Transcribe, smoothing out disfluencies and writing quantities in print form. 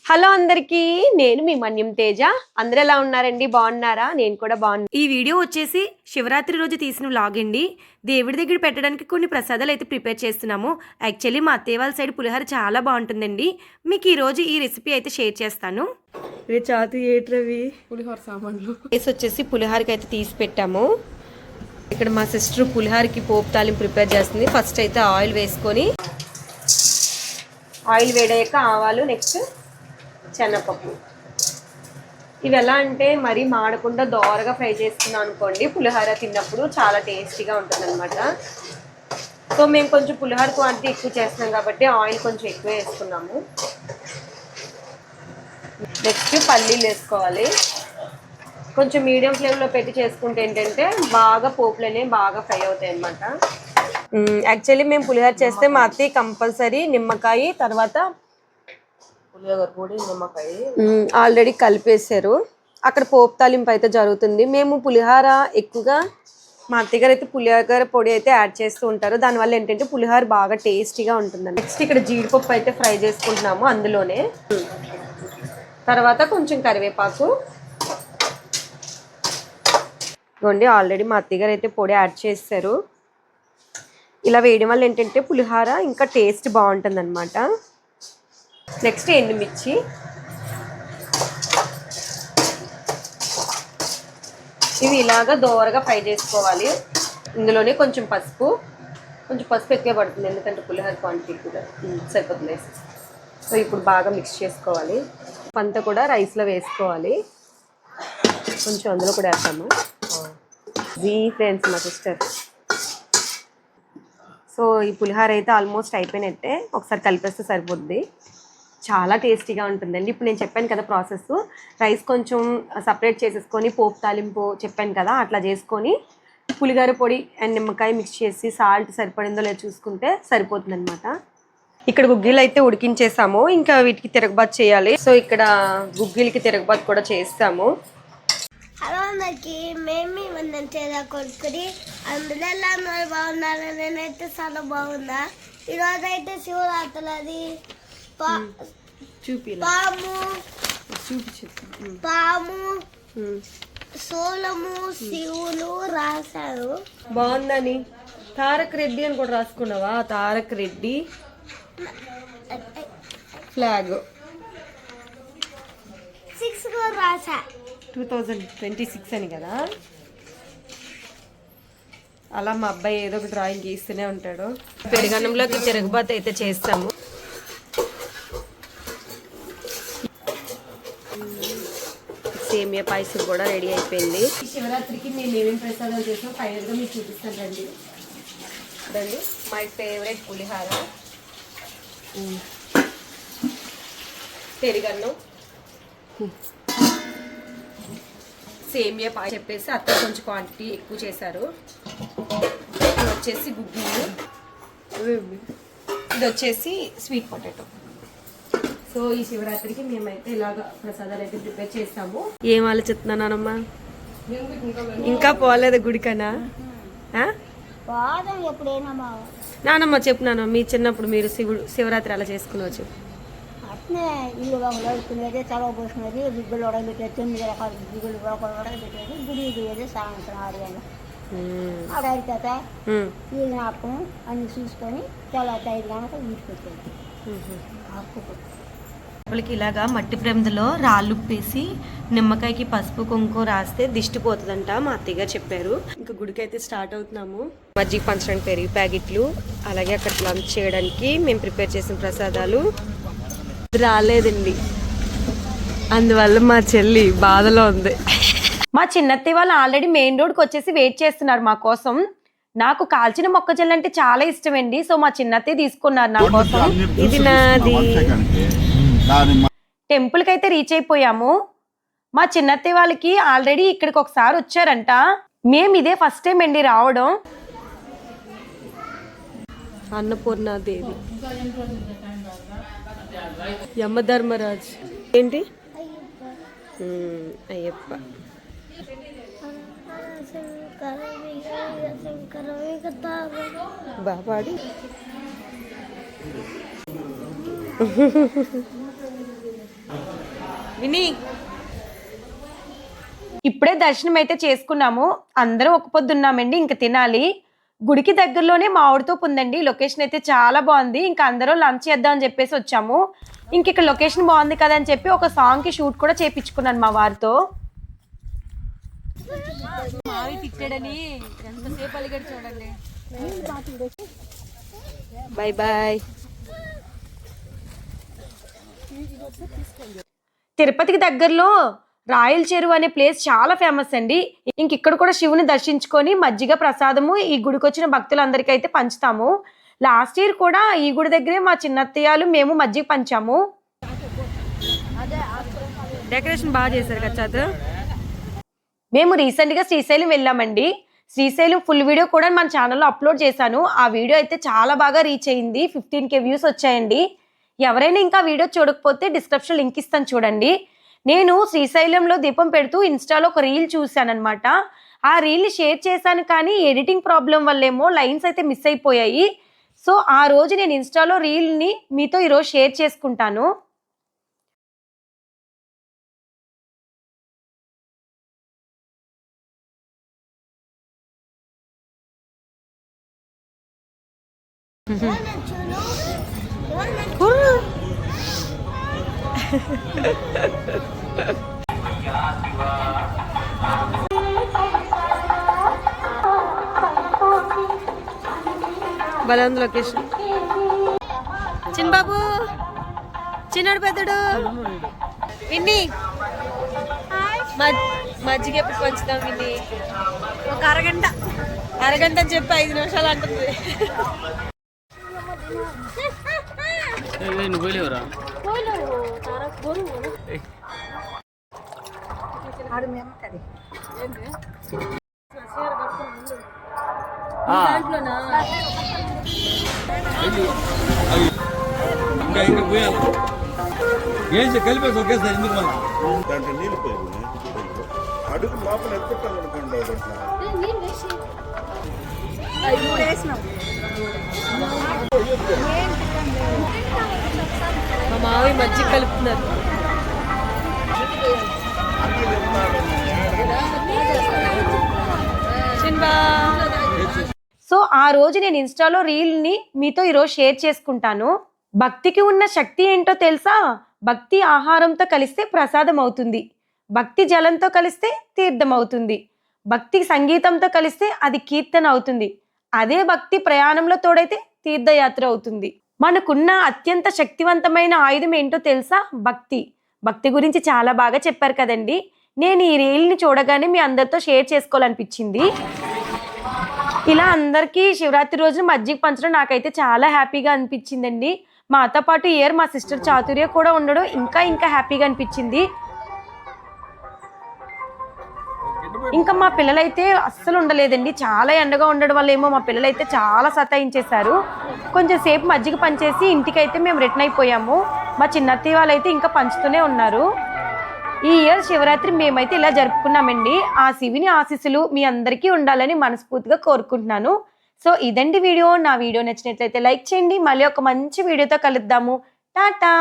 Hello అందరికీ, నేను మీ మన్యం తేజ. అందరూ ఎలా ఉన్నారండి? బాగున్నారా? నేను కూడా బాగున్నాను. ఈ వీడియో వచ్చేసి శివరాత్రి రోజు తీసిన వ్లాగ్ అండి. దేవుడి దగ్గర పెట్టడానికి కొన్ని ప్రసాదాలు అయితే ప్రిపేర్ చేస్తున్నాము. యాక్చువల్లీ మా అత్తయ్య వాళ్ళ సైడ్ పులిహోర చాలా బాగుంటుందండి. మీకు ఈరోజు ఈ రెసిపీ అయితే షేర్ చేస్తాను. పులిహోర సామాన్లు వచ్చేసి పులిహోరకి అయితే తీసి పెట్టాము. ఇక్కడ మా సిస్టర్ పులిహోరకి పోపు తాలింపు ప్రిపేర్ చేస్తుంది. ఫస్ట్ అయితే ఆయిల్ వేసుకొని, ఆయిల్ వేడయ్యాక ఆవాలు, నెక్స్ట్ శనగపప్పు. ఇవి ఎలా అంటే మరీ మాడకుండా దోరగా ఫ్రై చేసుకున్నాం అనుకోండి, పులిహోర తిన్నప్పుడు చాలా టేస్టీగా ఉంటుంది అనమాట. సో మేము కొంచెం పులిహోర క్వాంటిటీ ఎక్కువ చేస్తున్నాం కాబట్టి ఆయిల్ కొంచెం ఎక్కువ వేసుకున్నాము. నెక్స్ట్ పల్లీలు వేసుకోవాలి. కొంచెం మీడియం ఫ్లేమ్లో పెట్టి చేసుకుంటే ఏంటంటే బాగా పోపులనే బాగా ఫ్రై అవుతాయి అన్నమాట. యాక్చువల్లీ మేము పులిహోర చేస్తే మా అత్తయ్య కంపల్సరీ నిమ్మకాయ, తర్వాత నిమ్మకాయ ఆల్రెడీ కలిపేశారు. అక్కడ పోపు తాలింపు అయితే జరుగుతుంది. మేము పులిహోర ఎక్కువగా మా అత్తయ్య గారు అయితే పులిహోర పొడి అయితే యాడ్ చేస్తూ ఉంటారు. దానివల్ల ఏంటంటే పులిహోర బాగా టేస్టీగా ఉంటుంది. నెక్స్ట్ ఇక్కడ జీడిపప్పు అయితే ఫ్రై చేసుకుంటున్నాము అందులోనే. తర్వాత కొంచెం కరివేపాకు ఇవ్వండి. ఆల్రెడీ మా అత్తయ్య గారు అయితే పొడి యాడ్ చేస్తారు. ఇలా వేయడం వల్ల ఏంటంటే పులిహోర ఇంకా టేస్ట్ బాగుంటుంది అనమాట. నెక్స్ట్ ఎండుమిర్చి, ఇవి ఇలాగా దోరగా ఫ్రై చేసుకోవాలి. ఇందులోనే కొంచెం పసుపు ఎక్కువ పడుతుంది, ఎందుకంటే పులిహోర క్వాంటిటీ కూడా సరిపోతుంది. సో ఇప్పుడు బాగా మిక్స్ చేసుకోవాలి. అంతా కూడా రైస్లో వేసుకోవాలి. కొంచెం అందులో కూడా వేస్తాము. ఫ్రెండ్స్ మా సిస్టర్. సో ఈ పులిహోర అయితే ఆల్మోస్ట్ అయిపోయినట్టే. ఒకసారి కలిపేస్తే సరిపోద్ది. చాలా టేస్టీగా ఉంటుందండి. ఇప్పుడు నేను చెప్పాను కదా ప్రాసెస్, రైస్ కొంచెం సపరేట్ చేసేసుకొని పోపు తాలింపు చెప్పాను కదా, అట్లా చేసుకొని పులిహోర పొడి అండ్ నిమ్మకాయ మిక్స్ చేసి సాల్ట్ సరిపడిందో లేదో చూసుకుంటే సరిపోతుంది అనమాట. ఇక్కడ గుగ్గిలు అయితే ఉడికించేసాము. ఇంకా వీటికి తిరగబాతు చేయాలి. సో ఇక్కడ గుగ్గిలకి తిరగబాతు కూడా చేస్తాము. హలో అందరికి, మేము మనం చేదా కొడుకుని అందులో ఎలా బాగున్నారు. నేనైతే చాలా బాగున్నా. ఈరోజు అయితే శివరాత్రి, అది పాము సోలము శివులు రాశారు. బాగుందని తారక్ రెడ్డి అని కూడా రాసుకున్నావా? తారక్ రెడ్డి ఫ్లాగ్ 6 కూడా రాసా. 2026 అని కదా. అలా మా అబ్బాయి ఏదో ఒక డ్రాయింగ్ గీస్తూనే ఉంటాడు. పెరుగన్నంలోకి తిరగబాతు అయితే చేస్తాము. సేమియా పాయసం కూడా రెడీ అయిపోయింది. శివరాత్రికి మేము ఏమేమి ప్రసాదాలు చేసాం ఫైనల్గా మీకు చూపిస్తాను రండి. రండి. మై ఫేవరెట్ పులిహోర, పెరుగన్నం, సేమియా పాయసం చెప్పేసి అత్త కొంచెం క్వాంటిటీ ఎక్కువ చేశారు. ఇది వచ్చేసి గుగ్గిలు, ఇది వచ్చేసి స్వీట్ పొటాటో. సో ఈ శివరాత్రికి మేమైతే ఇలాగ ప్రసాదాలు అయితే ప్రిపేర్ చేస్తాము. ఏం ఆలోచిస్తున్నానమ్మా? ఇంకా పోలేదు గుడికనా? నానమ్మ చెప్పు నాన్న, మీ చిన్నప్పుడు మీరు శివరాత్రి అలా చేసుకునవచ్చు. అట్నే ఇల్లు ఉడుకునేది, చలవ పోసుకునేది, గుగ్గులు ఉడకబెట్టేది, 9 రకాల గుగ్గులు ఉడకబెట్టేది, గుడి పోయేది సాయంత్రం 6 గంటల ఆడ అయిపోతా ఈ జ్ఞాపకం అన్ని చూసుకొని తెల్లవారి 5 గంటలకు వీటికి వచ్చేది. వాళ్ళకి ఇలాగా మట్టి ప్రమిదలో రాళ్ళు ఉప్పేసి నిమ్మకాయకి పసుపు కుంకుమ రాస్తే దిష్టి పోతుందంట మా అత్తయ్య చెప్పారు. ఇంకా గుడికి అయితే స్టార్ట్ అవుతున్నాము. మజ్జిగ పంచడానికి పెరుగు ప్యాకెట్లు, అలాగే అక్కడ లంచ్ చేయడానికి మేము ప్రిపేర్ చేసిన ప్రసాదాలు రాలేదండి. అందువల్ల మా చెల్లి బాధలో ఉంది. మా చిన్నత్తయ్య వాళ్ళు ఆల్రెడీ మెయిన్ రోడ్కి వచ్చేసి వెయిట్ చేస్తున్నారు మా కోసం. నాకు కాల్చిన మొక్కజొన్న అంటే చాలా ఇష్టం అండి. సో మా చిన్నత్తయ్య తీసుకున్నారు నా కోసం. ఇది నాది. టెంపుల్కి అయితే రీచ్ అయిపోయాము. మా చిన్నత్తయ్య వాళ్ళకి ఆల్రెడీ ఇక్కడికి ఒకసారి వచ్చారంట. మేము ఇదే ఫస్ట్ టైం అండి రావడం. అన్నపూర్ణాదేవి, యమధర్మరాజ్, ఏంటి అయ్యప్ప. బాపాడి విని ఇప్పుడే దర్శనం అయితే చేసుకున్నాము, అందరం ఒక పొద్దున్నామండి, ఇంకా తినాలి. గుడికి దగ్గరలోనే మామిడితోపు ఉందండి, లొకేషన్ అయితే చాలా బాగుంది. ఇంకా అందరూ లంచ్ చేద్దాం అని చెప్పేసి వచ్చాము. ఇంక ఇక్కడ లొకేషన్ బాగుంది కదా అని చెప్పి ఒక సాంగ్కి షూట్ కూడా చేయించుకున్నాను మా వారితో. Bye bye. తిరుపతికి దగ్గరలో రాయల చెరువు అనే ప్లేస్ చాలా ఫేమస్ అండి. ఇంక ఇక్కడ కూడా శివుని దర్శించుకొని మజ్జిగ ప్రసాదము ఈ గుడికి వచ్చిన భక్తులందరికీ అయితే పంచుతాము. లాస్ట్ ఇయర్ కూడా ఈ గుడి దగ్గరే మా చిన్నత్తయ్యలు మేము మజ్జిగ పంచాము. డెకరేషన్ బాగా చేశారు కదా. మేము రీసెంట్గా శ్రీశైలం వెళ్ళామండి. శ్రీశైలం ఫుల్ వీడియో కూడా మన ఛానల్లో అప్లోడ్ చేశాను. ఆ వీడియో అయితే చాలా బాగా రీచ్ అయింది, 15K వ్యూస్ వచ్చాయండి. ఎవరైనా ఇంకా వీడియో చూడకపోతే డిస్క్రిప్షన్ లింక్ ఇస్తాను చూడండి. నేను శ్రీశైలంలో దీపం పెడుతూ ఇన్స్టాలో ఒక రీల్ చూశానమాట. ఆ రీల్ని షేర్ చేశాను, కానీ ఎడిటింగ్ ప్రాబ్లం వల్లేమో లైన్స్ అయితే మిస్ అయిపోయాయి. సో ఆ రోజు నేను ఇన్స్టాలో రీల్ని మీతో ఈరోజు షేర్ చేసుకుంటాను. బలంద్ లొకేషన్. చిన్నబాబు, చిన్నాడు, పెద్దడు, విన్ని మజ్జిగ ఎప్పుడు పంచుతాం విన్ని? ఒక అరగంట అని చెప్పి 5 నిమిషాలు అంటుంది. కలిపేసి ఒకేసారి ఎందుకు దాంట్లో నీళ్ళు పోయి అడుగు లోపల ఎత్తుకోవాలనుకోండి. మా మావి మజ్జిగ కలుపుతున్నారు. సో ఆ రోజు నేను ఇన్స్టాలో రీల్ని మీతో ఈరోజు షేర్ చేసుకుంటాను. భక్తికి ఉన్న శక్తి ఏంటో తెలుసా? భక్తి ఆహారంతో కలిస్తే ప్రసాదం అవుతుంది, భక్తి జలంతో కలిస్తే తీర్థం అవుతుంది, భక్తి సంగీతంతో కలిస్తే అది కీర్తన అవుతుంది, అదే భక్తి ప్రయాణంలో తోడైతే తీర్థయాత్ర అవుతుంది. మనకున్న అత్యంత శక్తివంతమైన ఆయుధం ఏంటో తెలుసా? భక్తి. భక్తి గురించి చాలా బాగా చెప్పారు కదండి. నేను ఈ రీల్ని చూడగానే మీ అందరితో షేర్ చేసుకోవాలనిపించింది. ఇలా అందరికీ శివరాత్రి రోజు మజ్జిగ పంచడం నాకైతే చాలా హ్యాపీగా అనిపించిందండి. మాతో పాటు ఇయర్ మా సిస్టర్ చాతుర్య కూడా ఉండడం ఇంకా హ్యాపీగా అనిపించింది. ఇంకా మా పిల్లలైతే అస్సలు ఉండలేదండి, చాలా ఎండగా ఉండడం వల్ల ఏమో మా పిల్లలైతే చాలా సతాయించేశారు. కొంచెం సేపు మజ్జిగ పంచేసి ఇంటికైతే మేము రిటర్న్ అయిపోయాము. మా చిన్నత్తయ్య వాళ్ళైతే ఇంకా పంచుతూనే ఉన్నారు. ఈ ఇయర్ శివరాత్రి మేమైతే ఇలా జరుపుకున్నామండి. ఆ శివుని ఆశీస్సులు మీ అందరికీ ఉండాలని మనస్ఫూర్తిగా కోరుకుంటున్నాను. సో ఇదండి వీడియో. నా వీడియో నచ్చినట్లయితే లైక్ చేయండి. మళ్ళీ ఒక మంచి వీడియోతో కలుద్దాము. టాటా.